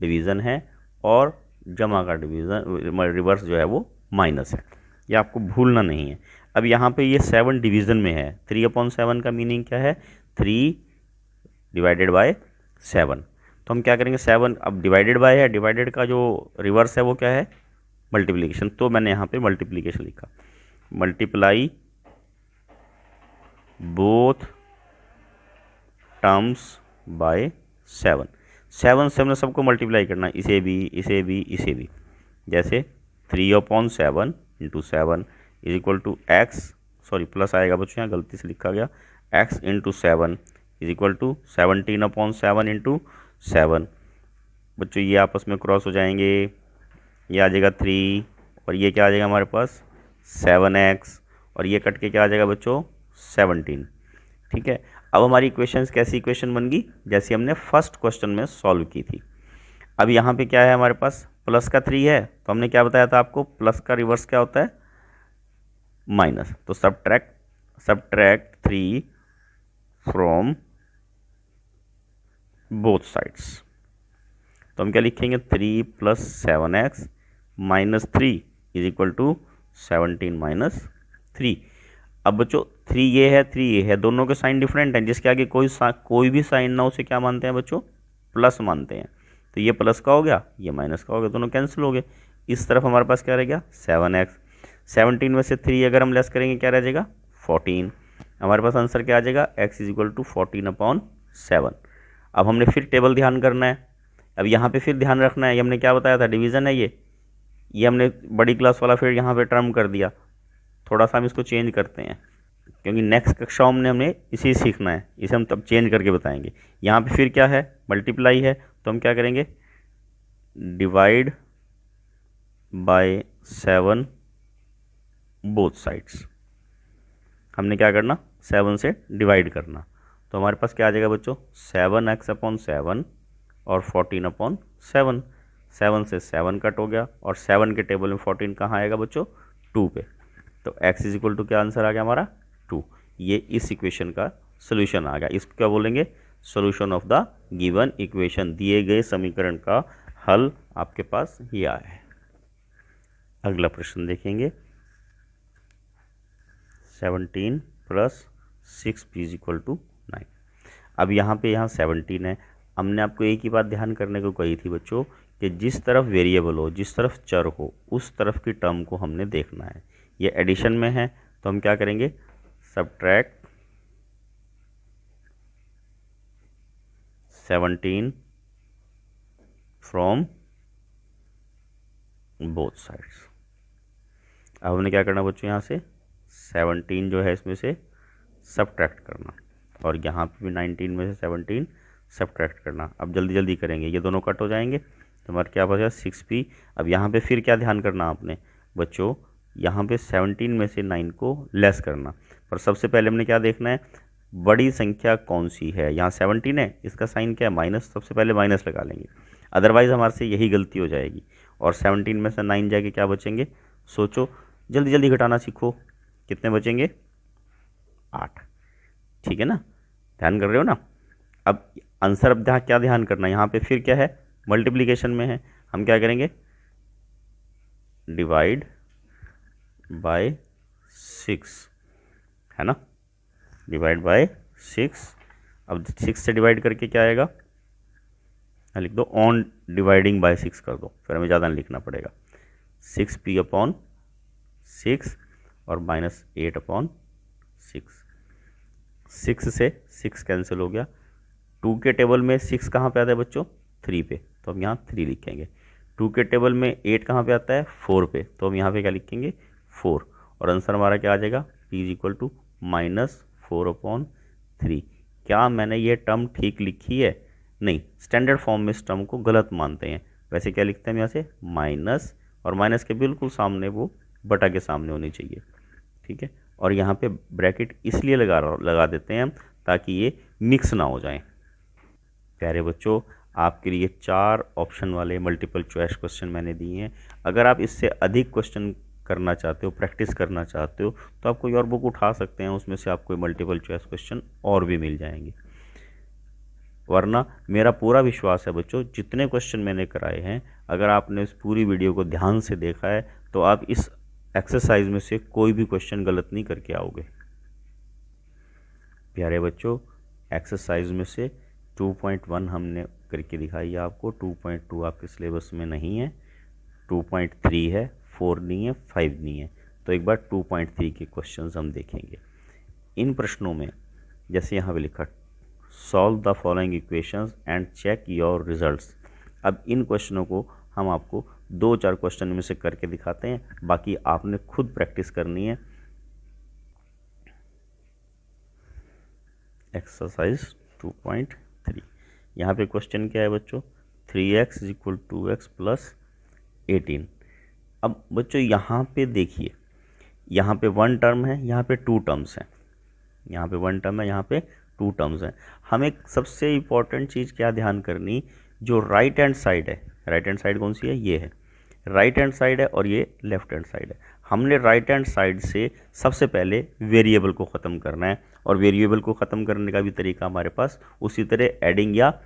डिवीज़न है और जमा का डिवीज़न रिवर्स जो है वो माइनस है, ये आपको भूलना नहीं है। अब यहाँ पे ये 7 डिवीज़न में है, 3/7 का मीनिंग क्या है, 3 डिवाइडेड बाय 7। तो हम क्या करेंगे, 7 अब डिवाइडेड बाय है, डिवाइडेड का जो रिवर्स है वो क्या है, मल्टीप्लिकेशन, तो मैंने यहाँ पे मल्टीप्लिकेशन लिखा, मल्टीप्लाई बोथ टर्म्स बाय 7। 7 से हमने सबको मल्टीप्लाई करना है, इसे भी इसे भी इसे भी, जैसे 3/7 into 7 is equal to x, sorry plus आएगा बच्चों, यहाँ गलती से लिखा गया, x into 7 is equal to 17/7 into 7। बच्चों ये आपस में क्रॉस हो जाएंगे, ये आ जाएगा 3 और ये क्या आ जाएगा हमारे पास 7x और ये कट के क्या आ जाएगा बच्चों 17। ठीक है, अब हमारी इक्वेशंस कैसी इक्वेशन बन गई, जैसे हमने फर्स्ट क्वेश्चन में सॉल्व की थी। अब यहाँ पे क्या है हमारे पास, प्लस का 3 है, तो हमने क्या बताया था आपको, प्लस का रिवर्स क्या होता है, माइनस, तो सब्ट्रैक्ट 3 फ्रॉम बोथ साइड्स। तो हम क्या लिखेंगे, 3 + 7x minus 3 is equal to 17 minus 3। अब बच्चों 3 ये है 3 ये है, दोनों के साइन डिफरेंट हैं, जिसके आगे कोई भी साइन ना उसे क्या मानते हैं बच्चों, प्लस मानते हैं। तो ये प्लस का हो गया, ये माइनस का हो गया, दोनों कैंसिल हो गए। इस तरफ हमारे पास क्या रह गया 7x, 17 में से 3 अगर हम लेस करेंगे क्या रह जाएगा 14। हमारे पास आंसर क्या आ जाएगा, x इज इक्वल टू 14/7। अब हमने फिर टेबल ध्यान करना है, अब यहाँ पे फिर ध्यान रखना है, ये हमने क्या बताया था, डिवीज़न है ये हमने बड़ी क्लास वाला फिर यहाँ पे टर्म कर दिया। थोड़ा सा हम इसको चेंज करते हैं, क्योंकि नेक्स्ट कक्षाओं में हमने इसी सीखना है, इसे हम तब चेंज करके बताएंगे। यहाँ पे फिर क्या है, मल्टीप्लाई है, तो हम क्या करेंगे, डिवाइड बाय 7 बोथ साइड्स। हमने क्या करना, 7 से डिवाइड करना, तो हमारे पास क्या आ जाएगा बच्चों 7x/7 और 14/7। 7 से 7 कट हो गया और 7 के टेबल में 14 कहाँ आएगा बच्चों 2 पे, तो x इज इक्वल टू क्या आंसर आ गया हमारा 2। ये इस इक्वेशन का सोल्यूशन आ गया, इसको क्या बोलेंगे, solution of the given equation, दिए गए समीकरण का हल आपके पास ये आया है। अगला प्रश्न देखेंगे, 17 + 6p इज इक्वल टू 9। अब यहाँ 17 है, हमने आपको एक ही बात ध्यान करने को कही थी बच्चों कि जिस तरफ वेरिएबल हो, जिस तरफ चर हो, उस तरफ की टर्म को हमने देखना है। ये एडिशन में है तो हम क्या करेंगे, सब्ट्रैक्ट 17 फ्रॉम बोथ साइड्स। अब हमने क्या करना बच्चों, यहाँ से 17 जो है इसमें से सब्ट्रैक्ट करना और यहाँ पे भी 19 में से 17 सब्ट्रैक्ट करना। अब जल्दी जल्दी करेंगे, ये दोनों कट हो जाएंगे तो हमारा क्या बचा 6p। अब यहाँ पे फिर क्या ध्यान करना आपने बच्चों, यहाँ पे 17 में से 9 को लेस करना, पर सबसे पहले हमने क्या देखना है, बड़ी संख्या कौन सी है। यहाँ 17 है, इसका साइन क्या है माइनस, सबसे पहले माइनस लगा लेंगे, अदरवाइज़ हमारे से यही गलती हो जाएगी। और 17 में से 9 जाके क्या बचेंगे, सोचो, जल्दी जल्दी घटाना सीखो, कितने बचेंगे 8। ठीक है ना, ध्यान कर रहे हो ना। अब आंसर अब क्या ध्यान करना, यहाँ पे फिर क्या है मल्टीप्लिकेशन में है, हम क्या करेंगे, डिवाइड बाय 6 है ना, डिवाइड बाय 6। अब 6 से डिवाइड करके क्या आएगा, लिख दो ऑन डिवाइडिंग बाय 6 कर दो, फिर हमें ज़्यादा नहीं लिखना पड़ेगा। 6p/6 और -8/6। 6 से 6 कैंसिल हो गया। 2 के टेबल में 6 कहाँ पे आता है बच्चों, 3 पे, तो हम यहाँ 3 लिखेंगे। 2 के टेबल में 8 कहाँ पे आता है, 4 पे, तो हम यहाँ पे क्या लिखेंगे, 4। और आंसर हमारा क्या आ जाएगा, p इज इक्वल टू -4/3। क्या मैंने ये टर्म ठीक लिखी है, नहीं, स्टैंडर्ड फॉर्म में इस टर्म को गलत मानते हैं। वैसे क्या लिखते हैं हम यहाँ से, माइनस, और माइनस के बिल्कुल सामने वो बटा के सामने होनी चाहिए, ठीक है। और यहाँ पे ब्रैकेट इसलिए लगा देते हैं हम ताकि ये मिक्स ना हो जाए। प्यारे बच्चों, आपके लिए 4 ऑप्शन वाले मल्टीपल चॉइस क्वेश्चन मैंने दिए हैं। अगर आप इससे अधिक क्वेश्चन करना चाहते हो, प्रैक्टिस करना चाहते हो, तो आप कोई और बुक उठा सकते हैं, उसमें से आपको मल्टीपल चॉइस क्वेश्चन और भी मिल जाएंगे। वरना मेरा पूरा विश्वास है बच्चों, जितने क्वेश्चन मैंने कराए हैं, अगर आपने इस पूरी वीडियो को ध्यान से देखा है तो आप इस एक्सरसाइज में से कोई भी क्वेश्चन गलत नहीं करके आओगे। प्यारे बच्चों, एक्सरसाइज में से 2.1 हमने करके दिखाई है आपको, 2.2 आपके सिलेबस में नहीं है, 2.3 है, 4 नहीं है, 5 नहीं है। तो एक बार 2.3 के क्वेश्चंस हम देखेंगे। इन प्रश्नों में जैसे यहाँ पे लिखा, solve the following equations and check your results. अब इन क्वेश्चनों को हम आपको 2-4 क्वेश्चन में से करके दिखाते हैं, बाकी आपने खुद प्रैक्टिस करनी है। एक्सरसाइज 2.3, यहाँ पे क्वेश्चन क्या है बच्चों, 3x = 2x + 18। अब बच्चों यहाँ पे देखिए, यहाँ पे 1 टर्म है, यहाँ पे 2 टर्म्स हैं, यहाँ पे 1 टर्म है, यहाँ पे 2 टर्म्स हैं। हमें सबसे इम्पॉर्टेंट चीज़ क्या ध्यान करनी, जो राइट हैंड साइड है, राइट हैंड साइड कौन सी है, ये है, राइट हैंड साइड है, और ये लेफ्ट हैंड साइड है। हमने राइट हैंड साइड से सबसे पहले वेरिएबल को ख़त्म करना है, और वेरिएबल को ख़त्म करने का भी तरीका हमारे पास उसी तरह एडिंग या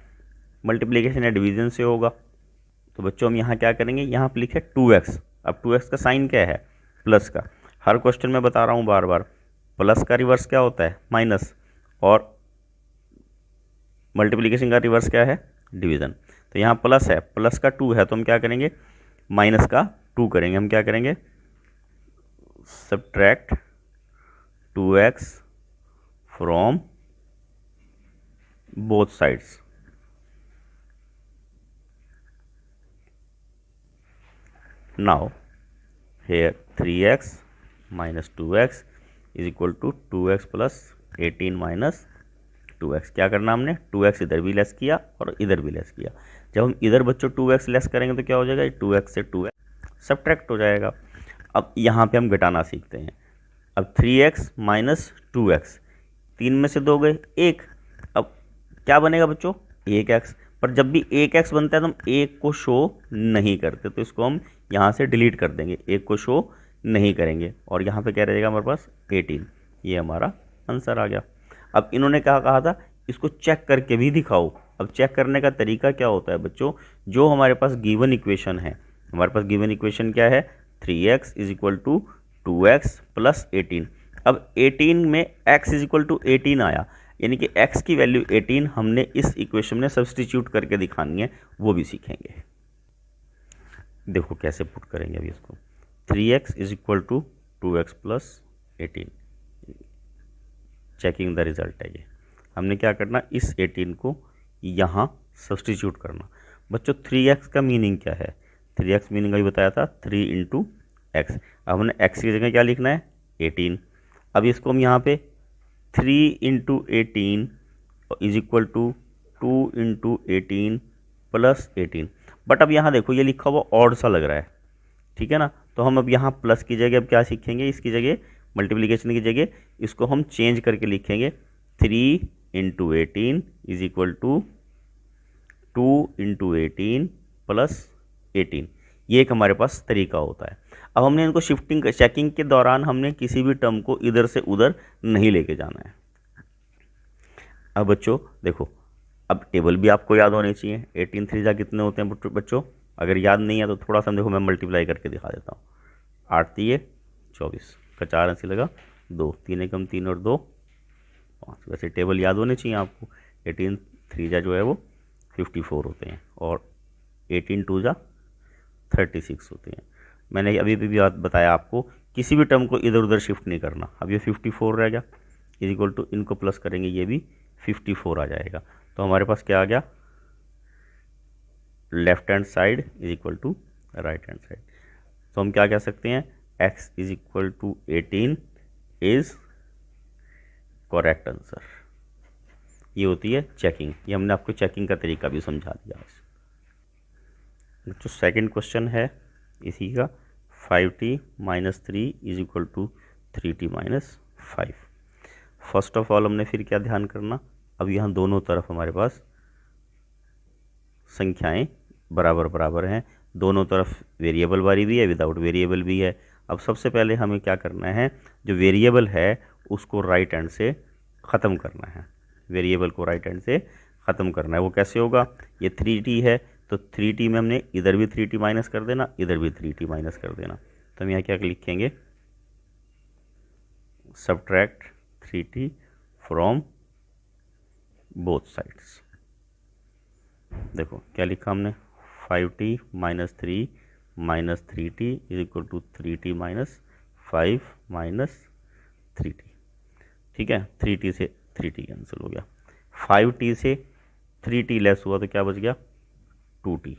मल्टीप्लिकेशन या डिवीज़न से होगा। तो बच्चों हम यहाँ क्या करेंगे, यहाँ पर लिखे 2x। अब 2x का साइन क्या है, प्लस का। हर क्वेश्चन में बता रहा हूँ बार बार, प्लस का रिवर्स क्या होता है, माइनस, और मल्टीप्लिकेशन का रिवर्स क्या है, डिवीज़न। तो यहाँ प्लस है, प्लस का 2 है, तो हम क्या करेंगे, माइनस का 2 करेंगे। हम क्या करेंगे, subtract 2x from both sides. Now here 3x minus 2x is equal to 2x plus 18 minus 2x। क्या करना हमने, 2x इधर भी लेस किया और इधर भी लेस किया। जब हम इधर बच्चों 2x लेस करेंगे तो क्या हो जाएगा, 2x से 2x सब्ट्रैक्ट हो जाएगा। अब यहाँ पे हम घटाना सीखते हैं। अब 3x माइनस 2x, 3 में से 2 गए 1, अब क्या बनेगा बच्चों, 1x। पर जब भी 1x बनता है तो हम 1 को शो नहीं करते, तो इसको हम यहाँ से डिलीट कर देंगे, 1 को शो नहीं करेंगे, और यहाँ पे क्या रहेगा हमारे पास 18। ये हमारा आंसर आ गया। अब इन्होंने क्या कहा था, इसको चेक करके भी दिखाओ। अब चेक करने का तरीका क्या होता है बच्चों, जो हमारे पास गिवन इक्वेशन है, हमारे पास गिवन इक्वेशन क्या है, 3x = 2x + 18। अब 18 में x = 18 आया, यानी कि x की वैल्यू 18 हमने इस इक्वेशन में सब्सटीट्यूट करके दिखानी है, वो भी सीखेंगे। देखो कैसे पुट करेंगे अभी इसको, 3x = 2x + 18, checking the result है ये। हमने क्या करना, इस 18 को यहाँ सब्सटीट्यूट करना। बच्चों 3x का मीनिंग क्या है, 3x मीनिंग अभी बताया था, 3 × x। अब हमने x की जगह क्या लिखना है, 18। अब इसको हम यहाँ पे 3 × 18 = 2 × 18 + 18। बट अब यहाँ देखो ये लिखा हुआ ऑड सा लग रहा है, ठीक है ना। तो हम अब यहाँ प्लस की जगह अब क्या सीखेंगे, इसकी जगह मल्टीप्लिकेशन की जगह इसको हम चेंज करके लिखेंगे, 3 × 18 = 2 × 18 + 18। ये एक हमारे पास तरीका होता है। अब हमने इनको शिफ्टिंग चेकिंग के दौरान हमने किसी भी टर्म को इधर से उधर नहीं लेके जाना है। अब बच्चों देखो, अब टेबल भी आपको याद होनी चाहिए, 18 3 जा कितने होते हैं बच्चों, अगर याद नहीं है तो थोड़ा सा देखो मैं मल्टीप्लाई करके दिखा देता हूँ। 8 3 24 का 4 ऐसे लगा 2, 3 एकम 3 और 2 5। वैसे टेबल याद होने चाहिए आपको। 18 3 जा जो है वो 54 होते हैं और 18 2 जा 36 होते हैं। मैंने अभी भी बात बताया आपको, किसी भी टर्म को इधर उधर शिफ्ट नहीं करना। अब ये 54 रह गया, इज इक्वल टू इनको प्लस करेंगे ये भी 54 आ जाएगा। तो हमारे पास क्या आ गया, left hand side is equal to right hand side. तो हम क्या कह सकते हैं, x is equal to 18 is correct answer. ये होती है चेकिंग। ये हमने आपको चेकिंग का तरीका भी समझा दिया। जो सेकंड क्वेश्चन है इसी का, 5t minus 3 is equal to 3t minus 5। First of all हमने फिर क्या ध्यान करना, अब यहाँ दोनों तरफ हमारे पास संख्याएं बराबर बराबर हैं, दोनों तरफ वेरिएबल वाली भी है, विदाउट वेरिएबल भी है। अब सबसे पहले हमें क्या करना है, जो वेरिएबल है उसको राइट हैंड से ख़त्म करना है। वेरिएबल को राइट हैंड से ख़त्म करना है। वो कैसे होगा, ये 3t है तो 3t में हमने इधर भी 3t माइनस कर देना, इधर भी 3t माइनस कर देना। तो हम यहाँ क्या लिखेंगे, subtract 3t from both sides. देखो क्या लिखा हमने, 5t minus 3 minus 3t is equal to 3t minus 5 minus 3t। ठीक है, 3t से 3t कैंसिल हो गया, 5t से 3t लेस हुआ तो क्या बच गया 2t।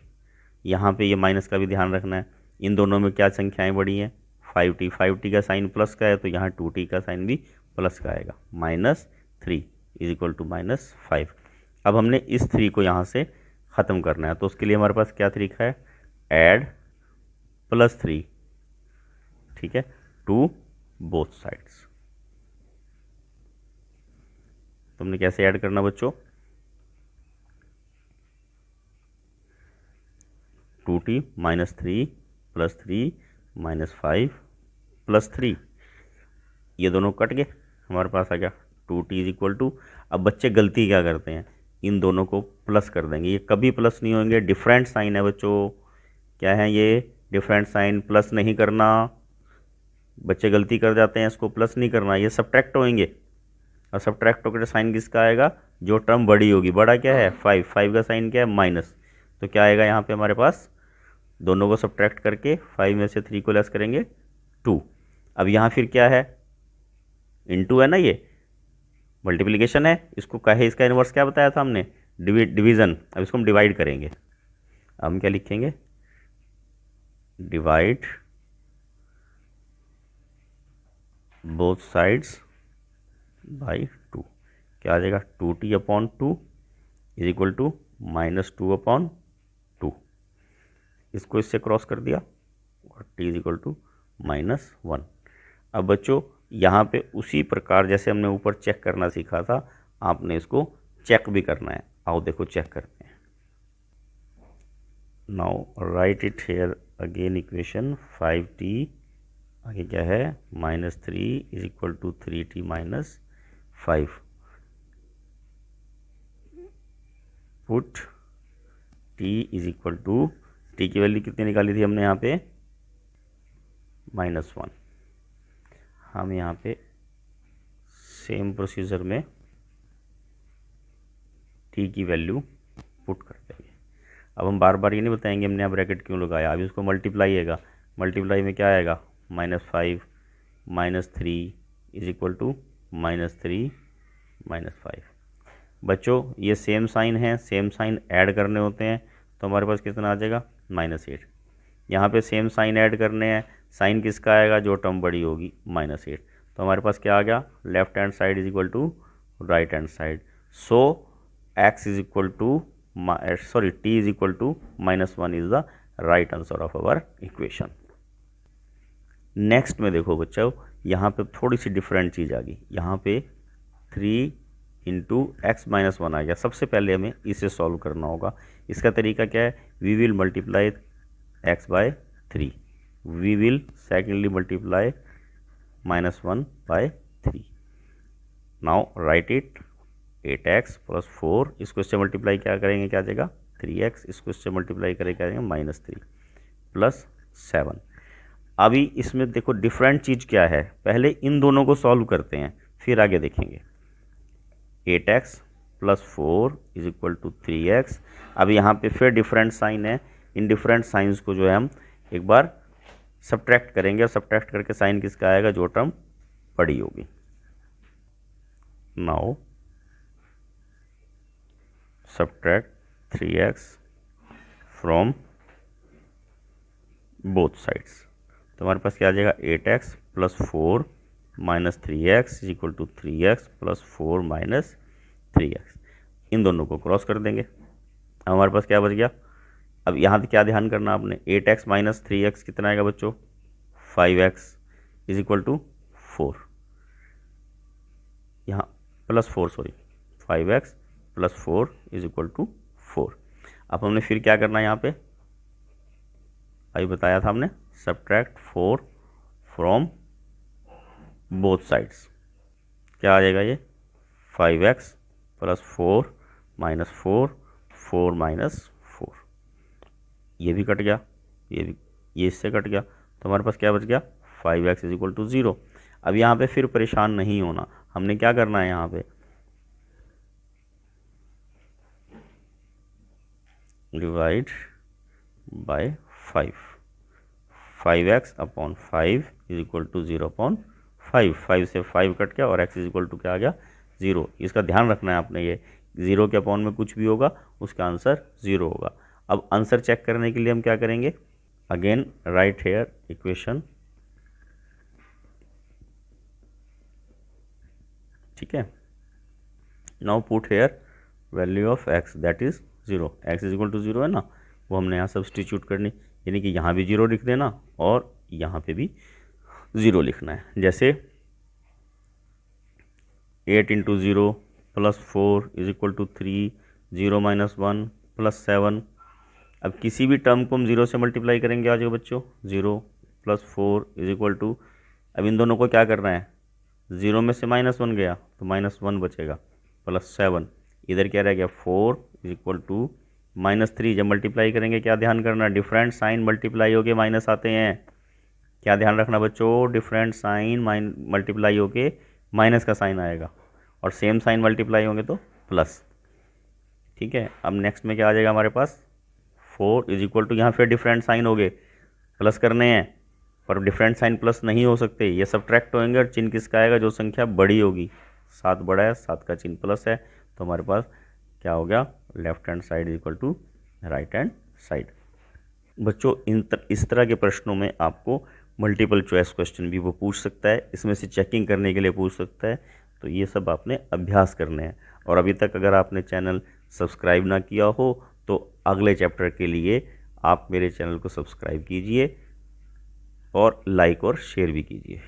यहाँ पे ये माइनस का भी ध्यान रखना है, इन दोनों में क्या संख्याएं बड़ी हैं, 5t का साइन प्लस का है तो यहाँ 2t का साइन भी प्लस का आएगा। Minus 3 is equal to minus 5। अब हमने इस 3 को यहाँ से ख़त्म करना है, तो उसके लिए हमारे पास क्या तरीका है, ऐड प्लस 3, ठीक है, टू बोथ साइड्स। तुमने कैसे ऐड करना बच्चों, 2t minus 3 plus 3 minus 5 plus 3, ये दोनों कट गए, हमारे पास आ गया 2t इज इक्वल टू। अब बच्चे गलती क्या करते हैं, इन दोनों को प्लस कर देंगे, ये कभी प्लस नहीं होंगे, डिफरेंट साइन है बच्चों। क्या है ये, डिफरेंट साइन, प्लस नहीं करना। बच्चे गलती कर जाते हैं, इसको प्लस नहीं करना, ये सब्ट्रैक्ट होंगे। और सब्ट्रैक्ट होकर साइन किसका आएगा, जो टर्म बड़ी होगी। बड़ा क्या है 5, 5 का साइन क्या है माइनस, तो क्या आएगा यहाँ पे हमारे पास, दोनों को सब्ट्रैक्ट करके 5 में से 3 को लेस करेंगे 2। अब यहाँ फिर क्या है, इनटू है ना, ये मल्टीप्लिकेशन है, इसको कहे, इसका इन्वर्स क्या बताया था हमने, डिवीज़न। अब इसको हम डिवाइड करेंगे। अब हम क्या लिखेंगे, डिवाइड बोथ साइड्स बाई 2। क्या आ जाएगा, 2t upon 2 is equal to minus 2 upon 2। इसको इससे क्रॉस कर दिया और t is equal to minus 1। अब बच्चों यहाँ पे उसी प्रकार जैसे हमने ऊपर चेक करना सीखा था, आपने इसको चेक भी करना है। आओ देखो चेक करते हैं। Now write it here again, equation 5t आगे क्या है minus 3 is equal to 3t minus 5। Put t is equal to, t की वैल्यू कितनी निकाली थी हमने यहाँ पे -1। हम यहाँ पे सेम प्रोसीजर में t की वैल्यू पुट कर देंगे। अब हम बार बार ये नहीं बताएंगे हमने यहाँ ब्रैकेट क्यों लगाया, अभी उसको मल्टीप्लाई आएगा, मल्टीप्लाई में क्या आएगा -5 -3 इज इक्वल टू -3 -5। बच्चों ये सेम साइन है, सेम साइन ऐड करने होते हैं, तो हमारे पास कितना आ जाएगा -8। यहाँ पे सेम साइन ऐड करने हैं, साइन किसका आएगा, जो टर्म बड़ी होगी -8। तो हमारे पास क्या आ गया, left hand side is equal to right hand side. So x is equal to t is equal to -1 is the right answer of our equation. Next में देखो बच्चों, यहाँ पे थोड़ी सी डिफरेंट चीज़ आ गई। यहाँ पे 3 इंटू एक्स माइनस 1 आ गया। सबसे पहले हमें इसे सॉल्व करना होगा। इसका तरीका क्या है, we will multiply x by 3, we will secondly multiply -1 by 3। Now write it, 8x plus 4, इसको इससे मल्टीप्लाई क्या करेंगे, क्या आ जाएगा 3x, इसको इससे मल्टीप्लाई करेंगे क्या आ जाएगा -3 प्लस 7। अभी इसमें देखो डिफरेंट चीज़ क्या है, पहले इन दोनों को सॉल्व करते हैं फिर आगे देखेंगे। 8x + 4 = 3x। अब यहाँ पे फिर डिफरेंट साइन है, इन डिफरेंट साइंस को जो है हम एक बार सब्ट्रैक्ट करेंगे और सब्ट्रैक्ट करके साइन किसका आएगा, जो टर्म बड़ी होगी। Now subtract 3x from both sides, तो हमारे पास क्या आ जाएगा, 8x + 4 - 3x = 3x + 4 - 3x। इन दोनों को क्रॉस कर देंगे, अब हमारे पास क्या बच गया। अब यहाँ पे क्या ध्यान करना आपने, 8x - 3x कितना आएगा बच्चों, 5x = 4, यहाँ +4 सॉरी 5x + 4 = 4। अब हमने फिर क्या करना है, यहाँ पे अभी बताया था हमने, सब्ट्रैक्ट 4 फ्रॉम बोथ साइड्स, क्या आ जाएगा ये, 5x + 4 - 4 4 - 4, ये भी कट गया, ये इससे कट गया, तो हमारे पास क्या बच गया, 5x = 0। अब यहाँ पे फिर परेशान नहीं होना, हमने क्या करना है, यहाँ पे डिवाइड बाय 5x / 5 = 0/5, 5 से 5 कट गया और x = क्या आ गया, 0। इसका ध्यान रखना है आपने, ये 0 के अपॉन में कुछ भी होगा उसका आंसर 0 होगा। अब आंसर चेक करने के लिए हम क्या करेंगे, अगेन राइट हेयर इक्वेशन, ठीक है। Now put here value of x that is 0, x = 0 है ना, वो हमने यहाँ सब्सटीट्यूट करनी, यानी कि यहाँ भी 0 लिख देना और यहाँ पे भी 0 लिखना है। जैसे 8 × 0 + 4 = 3, 0 - 1 + 7। अब किसी भी टर्म को हम 0 से मल्टीप्लाई करेंगे आ जाओ बच्चों, 0 + 4 = अब इन दोनों को क्या करना है, 0 में से -1 गया तो -1 बचेगा, +7, इधर क्या रह गया, 4 = -3। जब मल्टीप्लाई करेंगे क्या ध्यान करना, डिफरेंट साइन मल्टीप्लाई होके माइनस आते हैं, क्या ध्यान रखना बच्चों, डिफरेंट साइन मल्टीप्लाई होके माइनस का साइन आएगा और सेम साइन मल्टीप्लाई होंगे तो प्लस, ठीक है। अब नेक्स्ट में क्या आ जाएगा हमारे पास, 4 = यहाँ फिर डिफरेंट साइन हो गए, प्लस करने हैं पर डिफरेंट साइन प्लस नहीं हो सकते, ये सब्ट्रैक्ट होंगे और चिन्ह किसका आएगा, जो संख्या बड़ी होगी, 7 बड़ा है, 7 का चिन्ह प्लस है, तो हमारे पास क्या हो गया, left hand side = right hand side. बच्चों इस तरह के प्रश्नों में आपको मल्टीपल चॉइस क्वेश्चन भी वो पूछ सकता है, इसमें से चेकिंग करने के लिए पूछ सकता है, तो ये सब आपने अभ्यास करने हैं। और अभी तक अगर आपने चैनल सब्सक्राइब ना किया हो तो अगले चैप्टर के लिए आप मेरे चैनल को सब्सक्राइब कीजिए और लाइक और शेयर भी कीजिए।